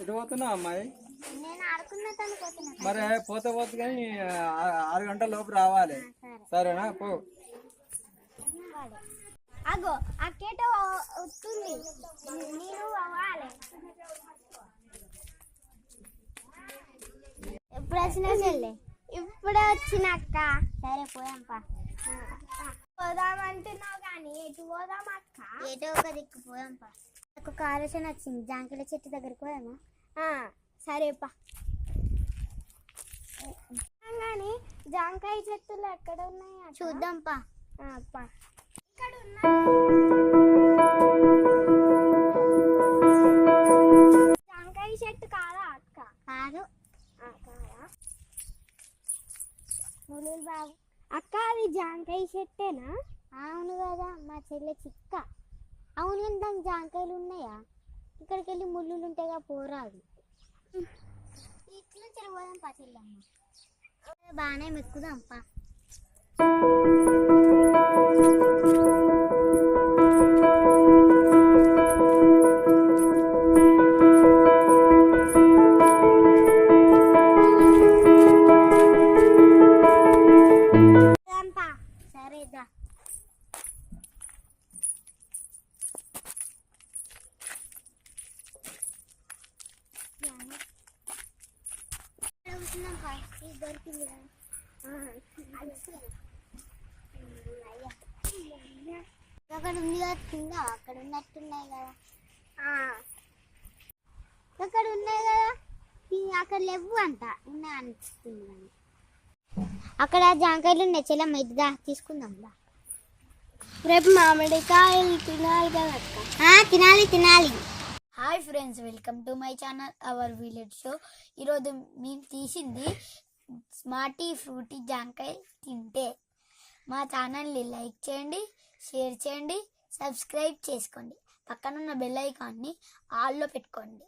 ఎటు పోతున్నావు అమ్మాయి? నేను ఆడుకున్నతను పోతున్నా. మరి పోతే కానీ 6 గంటల లోపు రావాలి, సరేనా? పో. అగో అక్కేట వస్తుంది, నేను అవ్వాలి. ఎప్పుడు వచ్చినా చెల్లి? ఇప్పుడే వచ్చినక్క. సరే పోయాంపా. పోదామంటున్నావు కానీ ఎటు పోదాం అక్క? ఏటో ఒక దిక్కు పోయాంపా. నాకు ఒక ఆలోచన వచ్చింది, జాంకాయల చెట్టు దగ్గరికి పోయామా? సరేపా. కానీ జాంకాయ చెట్టులు ఎక్కడ ఉన్నాయి చూద్దాంపా. ఇక్కడ జాంకాయ చెట్టు కాదా అక్క? కాదు. ములులు బాబు అక్క, అది జాంకాయ చెట్టేనా? అవును కదా, మా చెల్లె చిక్క. అవును కానీ దానికి జాంకాయలు ఉన్నాయా? ఇక్కడికి వెళ్ళి ముళ్ళులు ఉంటాయిగా, పోరాదు. ఇట్లా చెరపోదాంపా చెల్లమ్మ. బాగానే మెక్కుదాంపా. సరేదా. దొరికింది అక్కడ ఉంది కదా కింద, అక్కడ ఉన్నట్టున్నాయి కదా. అక్కడ ఉన్నాయి కదా, అక్కడ లేవు అంట, ఉన్నాయి అనిపిస్తుంది. కానీ అక్కడ జాంకాయలు ఉన్నాయి చెల్లమ్మ, ఇదిగా తీసుకుందాం. రేపు మామిడికాయలు తినాలి కదా అక్క? తినాలి తినాలి. Hi friends, welcome to my channel our village show. ఈరోజు మేము తీసింది స్మార్టీ ఫ్రూటీ జాంకాయ తింటే. మా ఛానల్ని లైక్ చేయండి, షేర్ చేయండి, సబ్స్క్రైబ్ చేసుకోండి. పక్కనున్న బెల్ ఐకాన్ని ఆల్లో పెట్టుకోండి.